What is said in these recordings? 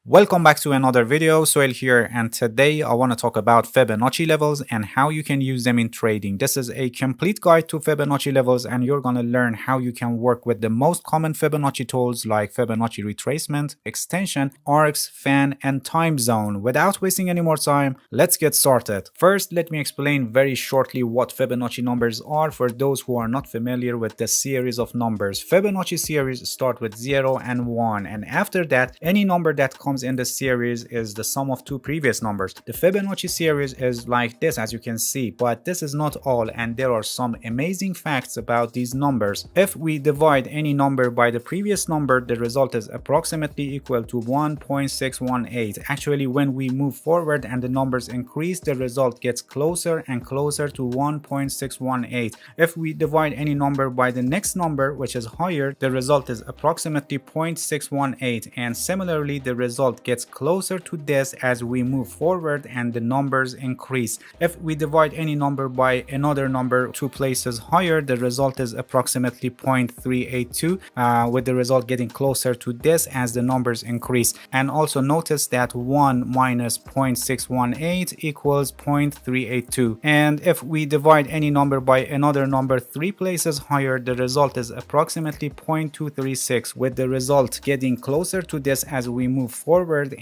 Welcome back to another video. Soil here, and today I want to talk about Fibonacci levels and how you can use them in trading. This is a complete guide to Fibonacci levels, and you're going to learn how you can work with the most common Fibonacci tools like Fibonacci retracement, extension, arcs, fan, and time zone. Without wasting any more time, let's get started. First, let me explain very shortly what Fibonacci numbers are for those who are not familiar with the series of numbers. Fibonacci series start with 0 and 1, and after that, any number that comes in the series is the sum of two previous numbers. The Fibonacci series is like this, as you can see, but this is not all, and there are some amazing facts about these numbers. If we divide any number by the previous number, the result is approximately equal to 1.618. Actually, when we move forward and the numbers increase, the result gets closer and closer to 1.618. If we divide any number by the next number, which is higher, the result is approximately 0.618, and similarly the result gets closer to this as we move forward and the numbers increase. If we divide any number by another number two places higher, the result is approximately 0.382, with the result getting closer to this as the numbers increase. And also notice that 1 minus 0.618 equals 0.382. And if we divide any number by another number three places higher, the result is approximately 0.236, with the result getting closer to this as we move forward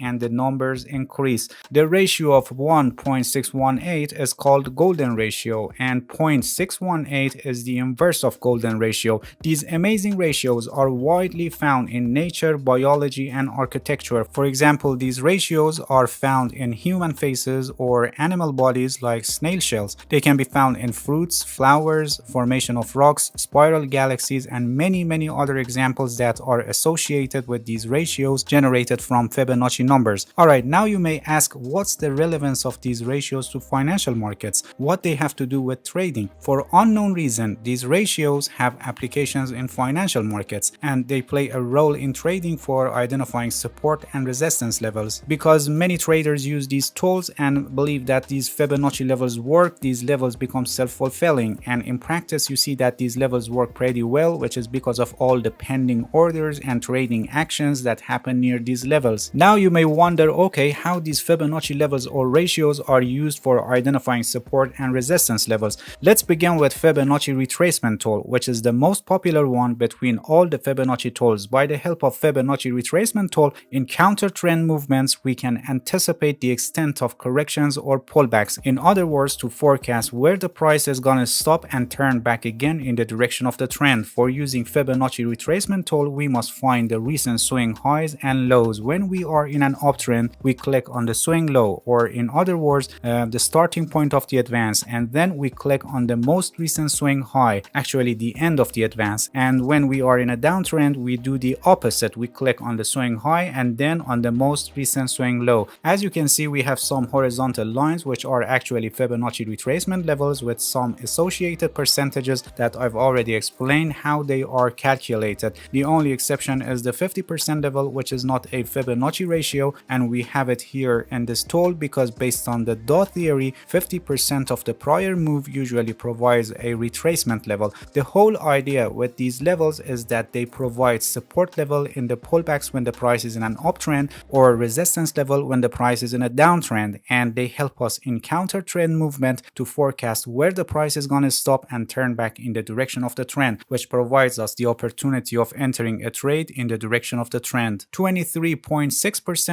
and the numbers increase. The ratio of 1.618 is called golden ratio, and 0.618 is the inverse of golden ratio. These amazing ratios are widely found in nature, biology, and architecture. For example, these ratios are found in human faces or animal bodies like snail shells. They can be found in fruits, flowers, formation of rocks, spiral galaxies, and many other examples that are associated with these ratios generated from Fibonacci numbers. Alright, now you may ask, what's the relevance of these ratios to financial markets? What they have to do with trading? For unknown reason, these ratios have applications in financial markets, and they play a role in trading for identifying support and resistance levels. Because many traders use these tools and believe that these Fibonacci levels work, these levels become self-fulfilling, and in practice you see that these levels work pretty well, which is because of all the pending orders and trading actions that happen near these levels. Now you may wonder, okay, how these Fibonacci levels or ratios are used for identifying support and resistance levels. Let's begin with Fibonacci retracement tool, which is the most popular one between all the Fibonacci tools. By the help of Fibonacci retracement tool, in counter trend movements, we can anticipate the extent of corrections or pullbacks. In other words, to forecast where the price is gonna stop and turn back again in the direction of the trend. For using Fibonacci retracement tool, we must find the recent swing highs and lows. When we are in an uptrend, we click on the swing low, or in other words, the starting point of the advance, and then we click on the most recent swing high, actually the end of the advance. And when we are in a downtrend, we do the opposite. We click on the swing high and then on the most recent swing low. As you can see, we have some horizontal lines which are actually Fibonacci retracement levels with some associated percentages that I've already explained how they are calculated. The only exception is the 50% level, which is not a Fibonacci ratio, and we have it here in this tool because based on the dot theory, 50% of the prior move usually provides a retracement level. The whole idea with these levels is that they provide support level in the pullbacks when the price is in an uptrend, or resistance level when the price is in a downtrend, and they help us in counter trend movement to forecast where the price is going to stop and turn back in the direction of the trend, which provides us the opportunity of entering a trade in the direction of the trend. 23.6%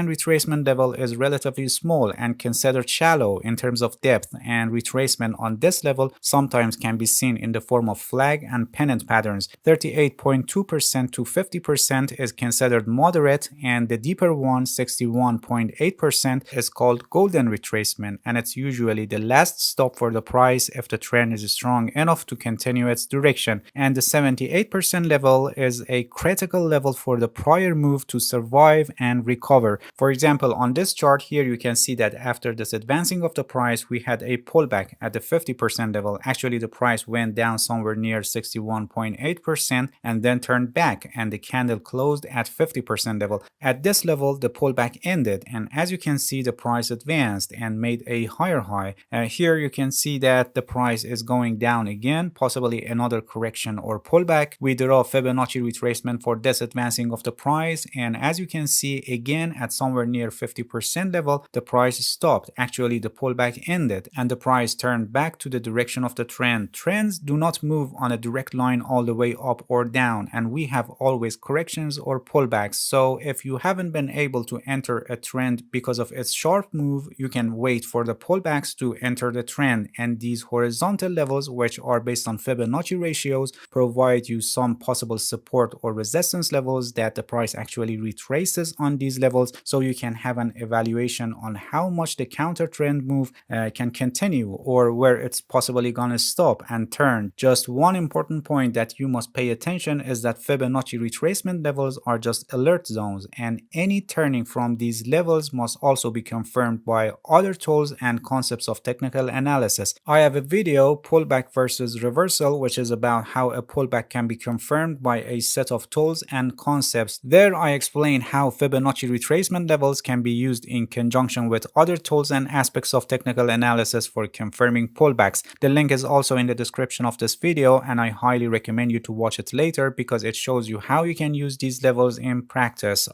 retracement level is relatively small and considered shallow in terms of depth, and retracement on this level sometimes can be seen in the form of flag and pennant patterns. 38.2% to 50% is considered moderate, and the deeper one, 61.8%, is called golden retracement, and it's usually the last stop for the price if the trend is strong enough to continue its direction. And the 78% level is a critical level for the prior move to survive and recover. For example, on this chart here, you can see that after this advancing of the price, we had a pullback at the 50% level. Actually, the price went down somewhere near 61.8% and then turned back, and the candle closed at 50% level. At this level, the pullback ended, and as you can see, the price advanced and made a higher high. Here you can see that the price is going down again, possibly another correction or pullback. We draw Fibonacci retracement for this advancing of the price, and as you can see, again at somewhere near 50% level, the price stopped. Actually, the pullback ended and the price turned back to the direction of the trend. Trends do not move on a direct line all the way up or down, and we have always corrections or pullbacks. So if you haven't been able to enter a trend because of its sharp move, you can wait for the pullbacks to enter the trend, and these horizontal levels, which are based on Fibonacci ratios, provide you some possible support or resistance levels that the price actually retraces on these levels, so you can have an evaluation on how much the counter trend move can continue or where it's possibly gonna stop and turn. Just one important point that you must pay attention is that Fibonacci retracement levels are just alert zones, and any turning from these levels must also be confirmed by other tools and concepts of technical analysis. I have a video, pullback versus reversal, which is about how a pullback can be confirmed by a set of tools and concepts. There I explain how Fibonacci retracement levels can be used in conjunction with other tools and aspects of technical analysis for confirming pullbacks. The link is also in the description of this video, and I highly recommend you to watch it later because it shows you how you can use these levels in practice.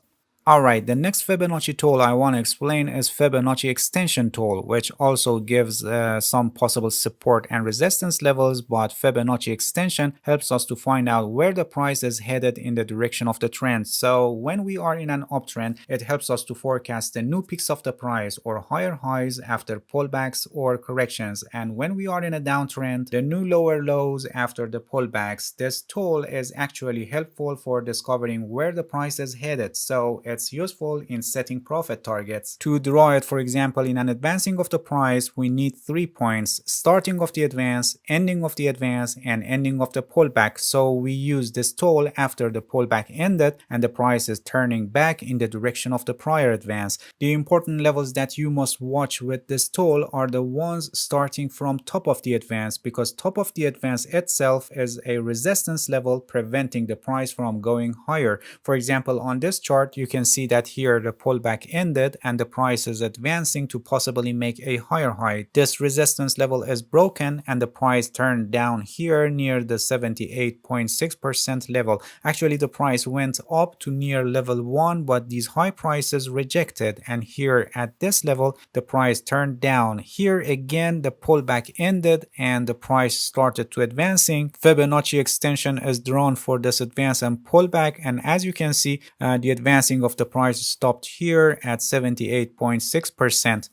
Alright, the next Fibonacci tool I want to explain is Fibonacci extension tool, which also gives some possible support and resistance levels, but Fibonacci extension helps us to find out where the price is headed in the direction of the trend. So when we are in an uptrend, it helps us to forecast the new peaks of the price or higher highs after pullbacks or corrections, and when we are in a downtrend, the new lower lows after the pullbacks. This tool is actually helpful for discovering where the price is headed, so it's useful in setting profit targets. To draw it, for example, in an advancing of the price, we need 3 points: starting of the advance, ending of the advance, and ending of the pullback. So we use this tool after the pullback ended and the price is turning back in the direction of the prior advance. The important levels that you must watch with this tool are the ones starting from top of the advance, because top of the advance itself is a resistance level preventing the price from going higher. For example, on this chart, you can see that here the pullback ended and the price is advancing to possibly make a higher high. This resistance level is broken and the price turned down here near the 78.6% level. Actually, the price went up to near level 1, but these high prices rejected, and here at this level the price turned down. Here again the pullback ended and the price started to advancing. Fibonacci extension is drawn for this advance and pullback, and as you can see, the advancing of the price stopped here at 78.6%.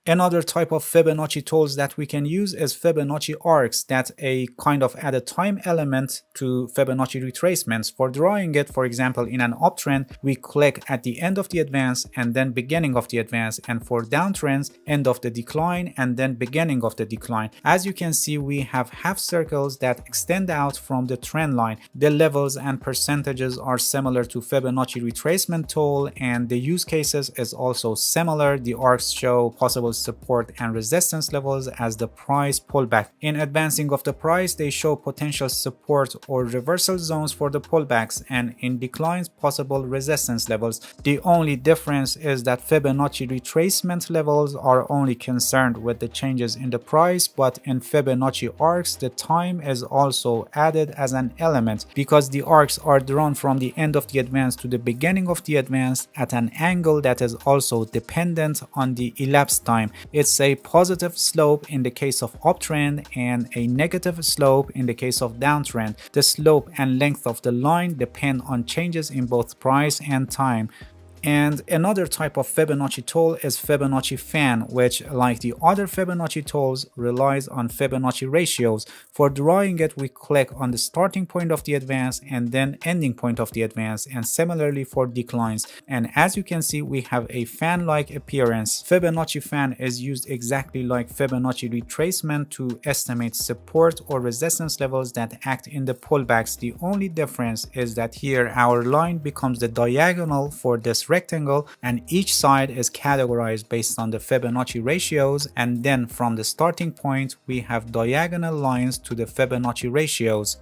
Another type of Fibonacci tools that we can use is Fibonacci arcs, that a kind of add a time element to Fibonacci retracements. For drawing it, for example, in an uptrend, we click at the end of the advance and then beginning of the advance, and for downtrends, end of the decline and then beginning of the decline. As you can see, we have half circles that extend out from the trend line. The levels and percentages are similar to Fibonacci retracement tool, and the use cases is also similar. The arcs show possible support and resistance levels as the price pullback. In advancing of the price, they show potential support or reversal zones for the pullbacks, and in declines, possible resistance levels. The only difference is that Fibonacci retracement levels are only concerned with the changes in the price, but in Fibonacci arcs, the time is also added as an element, because the arcs are drawn from the end of the advance to the beginning of the advance at an angle that is also dependent on the elapsed time. It's a positive slope in the case of uptrend and a negative slope in the case of downtrend. The slope and length of the line depend on changes in both price and time. And another type of Fibonacci tool is Fibonacci fan, which, like the other Fibonacci tools, relies on Fibonacci ratios. For drawing it, we click on the starting point of the advance and then ending point of the advance, and similarly for declines. And as you can see, we have a fan-like appearance. Fibonacci fan is used exactly like Fibonacci retracement to estimate support or resistance levels that act in the pullbacks. The only difference is that here our line becomes the diagonal for this rectangle, and each side is categorized based on the Fibonacci ratios, and then from the starting point we have diagonal lines to the Fibonacci ratios.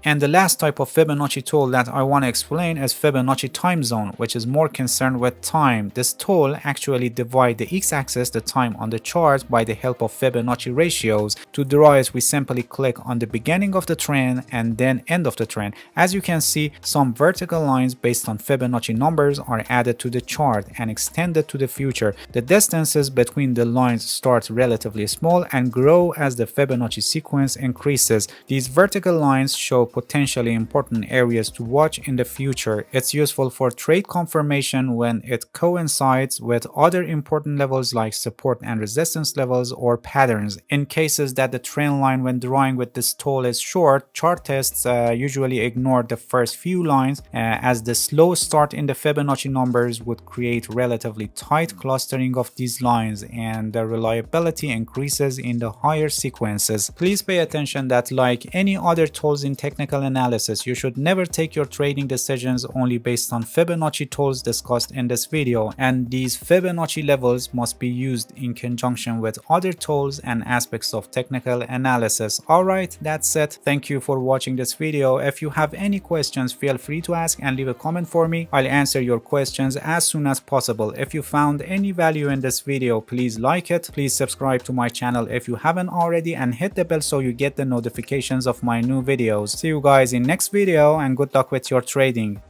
And the last type of Fibonacci tool that I want to explain is Fibonacci time zone, which is more concerned with time. This tool actually divides the x-axis, the time on the chart, by the help of Fibonacci ratios. To draw it, we simply click on the beginning of the trend and then end of the trend. As you can see, some vertical lines based on Fibonacci numbers are added to the chart and extended to the future. The distances between the lines start relatively small and grow as the Fibonacci sequence increases. These vertical lines show potentially important areas to watch in the future. It's useful for trade confirmation when it coincides with other important levels like support and resistance levels or patterns. In cases that the trend line when drawing with this tool is short, chartists usually ignore the first few lines as the slow start in the Fibonacci numbers would create relatively tight clustering of these lines and the reliability increases in the higher sequences. Please pay attention that, like any other tools in technical analysis, you should never take your trading decisions only based on Fibonacci tools discussed in this video, and these Fibonacci levels must be used in conjunction with other tools and aspects of technical analysis. Alright, that's it. Thank you for watching this video. If you have any questions, feel free to ask and leave a comment for me. I'll answer your questions as soon as possible. If you found any value in this video, please like it. Please subscribe to my channel if you haven't already and hit the bell so you get the notifications of my new videos. See you guys in next video and good luck with your trading.